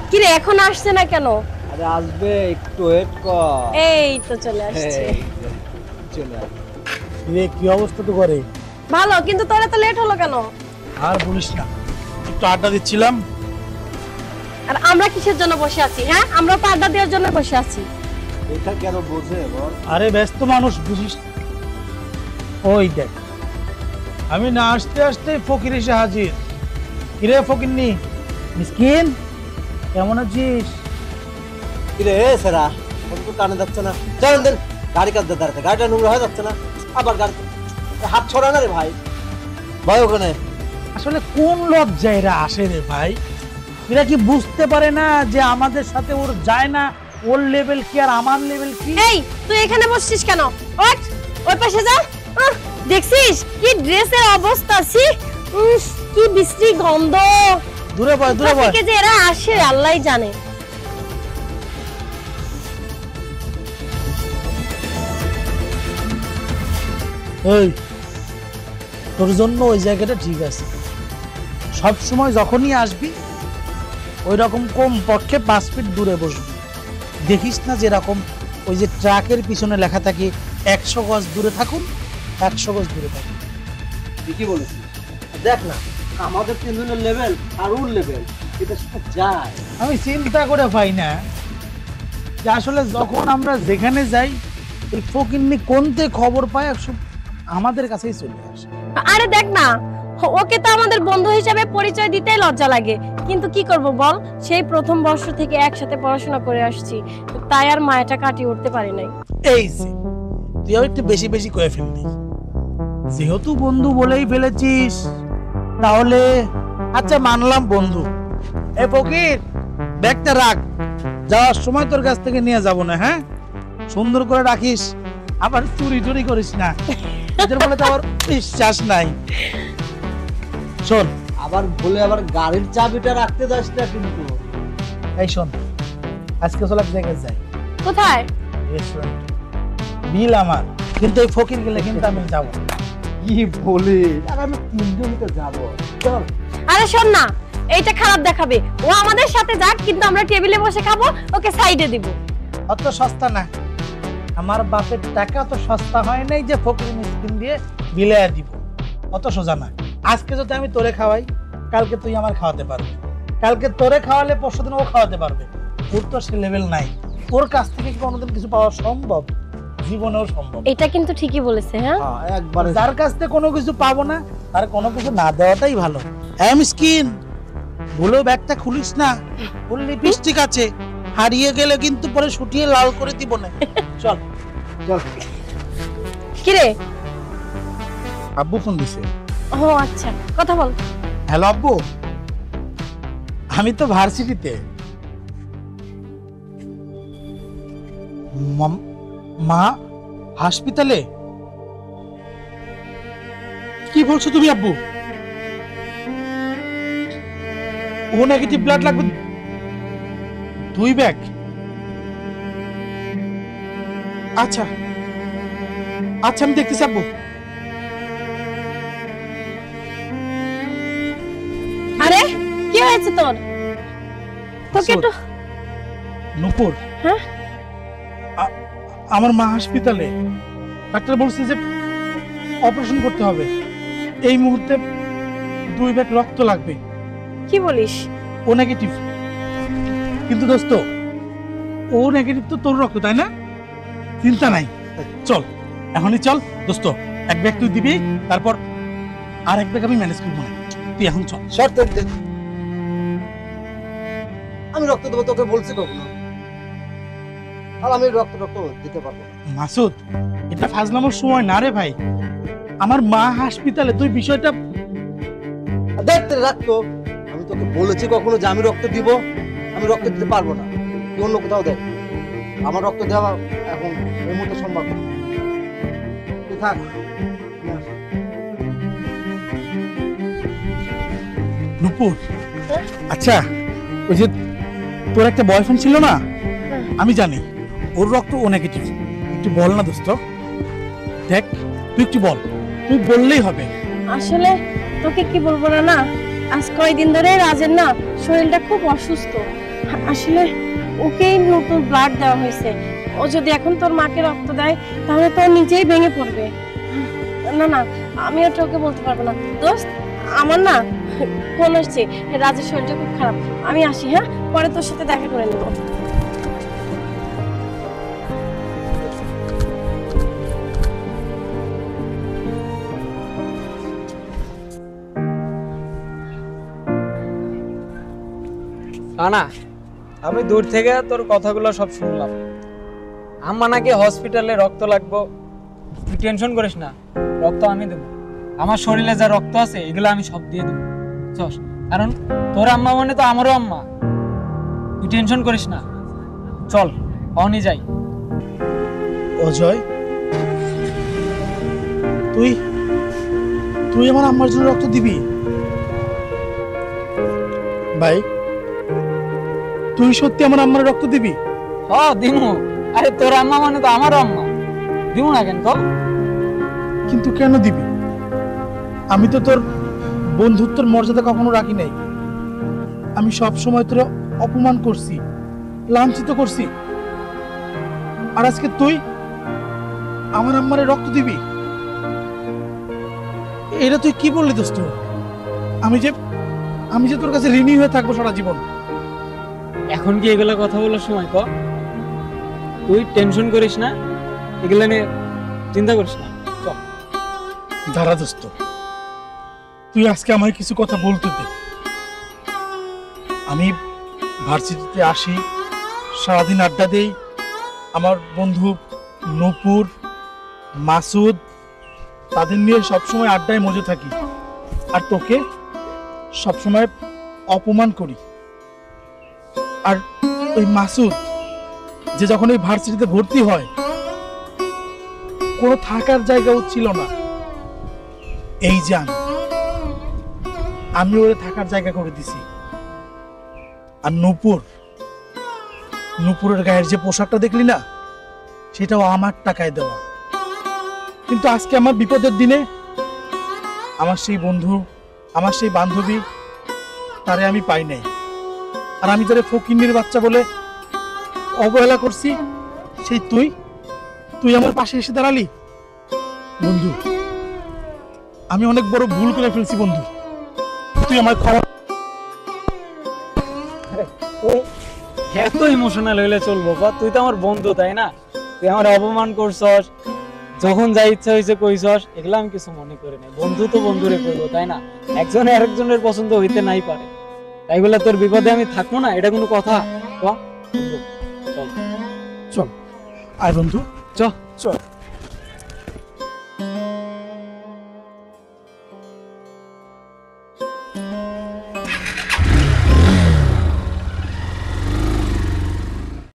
কি রে এখন আসছে না কেন? আরে আসবে, একটু ওয়েট কর। এই তো চলে আসছে। চলে আয়। রে কি অবস্থা তো করে? ভালো, কিন্তু তোরা তো লেট হলো কেন? আর বলিস না, একটু আড্ডা দিচ্ছিলাম। আর আমরা কিসের জন্য বসে আছি? হ্যাঁ, আমরা তো আড্ডা দেওয়ার জন্য বসে আছি। এটা কেন বোঝে বল? আরে ব্যস্ত মানুষ বুঝিস। ওই দেখ, আমি না আসতে আসতে ফকির এসে হাজির। কিরে ফকিরনি, মিসকিন কেমন আছিস? কিরে সেরা, তো কানে যাচ্ছে না। চলেন দেন, গাড়ি কাজ দাঁড়াতে, গাড়িটা নোংরা হয়ে যাচ্ছে না? আবার গাড়ি হাত ছড়া না রে ভাই। ভাই ওখানে আসলে কোন লজ্জায় এরা আসে রে ভাই? এরা কি বুঝতে পারে না যে আমাদের সাথে ওর যায় না? ওর লেভেল কি আর আমার লেভেল কি? এই তুই এখানে বসছিস কেন? ওঠ, ওই পাশে যা। দেখছিস কি ড্রেসের অবস্থা? কি বিশ্রী গন্ধ। দূরে বয়, দূরে বয়। থেকে যে এরা আসে আল্লাহই জানে। এই তোর জন্য ওই জায়গাটা ঠিক আছে। সব সময় যখনই আসবি ওই রকম কম পক্ষে 5 ফিট দূরে বসবি। দেখিস না যেরকম ওই যে ট্রাকের পিছনে লেখা থাকে 100 গজ দূরে থাকুন, 100 গজ দূরে থাকুন। ঠিকই বলেছিস। দেখ না, আমাদের তিনজনের লেভেল আর ওর লেভেল, এটা সাথে যায়। আমি চিন্তা করে পাই না যে আসলে যখন আমরা যেখানে যাই এই ফকিন্নি কোনতে খবর পায় আমাদের কাছেই চলে আসে। আরে দেখ না, ওকে তো আমাদের বন্ধু হিসেবে পরিচয় দিতেই লজ্জা লাগে, কিন্তু কি করব বল, সেই প্রথম বর্ষ থেকে একসাথে পড়াশোনা করে আসছি, তাই আর মায়াটা কাটিয়ে উঠতে পারি নাই। এই যে তুই একটু বেশি বেশি করে ফেললি, যেহেতু বন্ধু বলেই ফেলেছিস তাহলে আচ্ছা মানলাম বন্ধু। এ ফকির, ব্যাগটা রাখ, যাওয়ার সময় তোর কাছ থেকে নিয়ে যাব না। হ্যাঁ, সুন্দর করে রাখিস, আবার চুরি টুরি করিস না, এদের বলে তো আবার বিশ্বাস নাই। শোন, আবার বলে আবার গাড়ির চাবিটা রাখতে যাস না কিন্তু। এই শোন, আজকে চল এক জায়গায় যাই। কোথায়? রেস্টুরেন্ট। বিল আমার, কিন্তু এই ফকির গেলে কিন্তু আমি যাব। কি বলিস? আর আমি তিনজনই তো যাবো, চল। আরে শোন না, এইটা খারাপ দেখাবে। ও আমাদের সাথে যাক, কিন্তু আমরা টেবিলে বসে খাবো, ওকে সাইডে দিব। অত সস্তা না, আমার বাপের টাকা তো সস্তা হয় নাই যে ফকির মিসকিন দিয়ে বিলাইয়া দিব। অত সোজা না। আজকে যদি আমি তোরে খাওয়াই, কালকে তুই আমার খাওয়াতে পারবি, কালকে তোরে খাওয়ালে পরশুদিন ও খাওয়াতে পারবে। ওর তো সে লেভেল নাই। ওর কাছ থেকে কি কোনোদিন কিছু পাওয়া সম্ভব? জীবনেও সম্ভব। এটা কিন্তু ঠিকই বলেছে। হ্যাঁ, একবারে যার কাছ থেকে কোনো কিছু পাবো না তার কোনো কিছু না দেওয়াটাই ভালো। হ্যাঁ মিসকিন, ভুলেও ব্যাগটা খুলিস না, ওর লিপস্টিক আছে, হারিয়ে গেলে কিন্তু পরে শুটিয়ে লাল করে দিব না। চল চল। কি রে? আব্বু ফোন দিছে। ও আচ্ছা, কথা বল। হ্যালো আব্বু, আমি তো ভার্সিটিতে। মা হাসপাতালে? কি বলছো তুমি আব্বু? ও নেগেটিভ ব্লাড লাগবে 2 ব্যাগ? আচ্ছা আচ্ছা, আমি দেখতেছি আব্বু। আরে কি হয়েছে তোর? তোকে একটু নূপুর, হ্যাঁ, আমার মা হাসপাতালে। ডাক্তার বলছে যে অপারেশন করতে হবে। এই মুহূর্তে 2 ব্যাগ রক্ত লাগবে। কি বলিস? ও নেগেটিভ। কিন্তু দোস্ত, ও নেগেটিভ তো তোর রক্ত, তাই না? চিন্তা নাই, চল এখনই চল দোস্ত। 1 ব্যাগ তুই দিবি, তারপর আর 1 ব্যাগ আমি ম্যানেজ করবো না। তুই এখন চল। শর্ত দে। আমি রক্ত দেবো তোকে বলছি কখনো? আর আমি রক্ত দিতে পারবো না। মাসুদ, এটা ফাজলামোর সময় না রে ভাই। আমার মা হাসপাতালে, তুই বিষয়টা দেখতে রাখতো। আমি তোকে বলেছি কখনো যে আমি রক্ত দিব? আমি রক্ত দিতে পারবো না, তুই অন্য কোথাও দেখ। আমার রক্ত দেওয়া এখন এই মুহূর্তে সম্ভব না। তুই থাক। নূপুর, আচ্ছা ওই যে তোর একটা বয়ফ্রেন্ড ছিল না, আমি জানি ওর রক্ত ও নেগেটিভ। একটু বল না দোস্ত, দেখ তুই একটু বল, তুই বললেই হবে। আসলে তোকে কি বলবো না, আজ কয়েকদিন ধরে রাজের না শরীরটা খুব অসুস্থ। আসলে ওকেই নতুন ব্লাড দেওয়া হয়েছে। ও যদি এখন তোর মাকে রক্ত দেয় তাহলে তো ও নিজেই ভেঙে পড়বে। না না, আমি ওটা ওকে বলতে পারবো না। দোস্ত, আমার না ফোন আসছে, রাজের শরীরটা খুব খারাপ। আমি আসি, হ্যাঁ, পরে তোর সাথে দেখা করে নেবো। না, আমি দূর থেকে তোর কথাগুলো সব শুনলাম। আম্মা নাকি হসপিটালে রক্ত লাগবো, তুই টেনশন করিস না, রক্ত আমি দেবো। আমার শরীরে যা রক্ত আছে এগুলো আমি সব দিয়ে দেবো, বুঝছস? কারণ তোর আম্মা মানে তো আমারও আম্মা, তুই টেনশন করিস না। চল অনি যাই। অজয়, তুই তুই আমার আম্মার জন্য রক্ত দিবি? ভাই, তুই সত্যি আমার আম্মার রক্ত দিবি? দিমু। আরে তোর আম্মা মানে তো আমারও আম্মা, দিমু না কেন? কিন্তু কেন দিবি? আমি তো তোর বন্ধুত্বের মর্যাদা কখনো রাখি নাই। আমি সব সময় তোর অপমান করছি, লাঞ্ছিত করছি, আর আজকে তুই আমার আম্মারে রক্ত দিবি? এটা তুই কি বললি দোস্ত? আমি যে তোর কাছে ঋণী হয়ে থাকবো সারা জীবন। এখন কি এগুলা কথা বলার সময়? তুই টেনশন করিস না, এগুলা নিয়ে চিন্তা করিস না। চল। দাঁড়া দোস্ত, তুই আজকে আমায় কিছু কথা বলতে দে। আমি ভার্সিটিতে আসি, সারাদিন আড্ডা দেই, আমার বন্ধু নূপুর, মাসুদ, তাদের নিয়ে সবসময় আড্ডায় মজে থাকি, আর তোকে সবসময় অপমান করি। আর ওই মাসুদ যে যখন এই ভার্সিটিতে ভর্তি হয়, কোনো থাকার জায়গাও ছিল না। এই জান, আমি ওরে থাকার জায়গা করে দিছি। আর নূপুরের গায়ের যে পোশাকটা দেখলি না, সেটাও আমার টাকায় দেওয়া। কিন্তু আজকে আমার বিপদের দিনে আমার সেই বন্ধু, আমার সেই বান্ধবী, তারে আমি পাই নাই। আর আমি যারা ফকিন্নির বাচ্চা বলে অবহেলা করছি, সেই তুই আমার পাশে এসে দাঁড়ালি। বন্ধু, আমি অনেক বড় ভুল করে ফেলছি বন্ধু, তুই আমার ক্ষমা। এত ইমোশনাল হইলে চলবো? তুই তো আমার বন্ধু, তাই না? তুই আমার অপমান করছস, যখন যা ইচ্ছা হয়েছে কইছস, এগুলো আমি কিছু মনে করি নাই। বন্ধু তো বন্ধুরে করবো, তাই না? একজনে আরেকজনের পছন্দ হইতে নাই পারে, তাই বলে তোর বিপদে আমি থাকবো না? এটা কোনো কথা? চল চল আয় বন্ধু, চল। চল।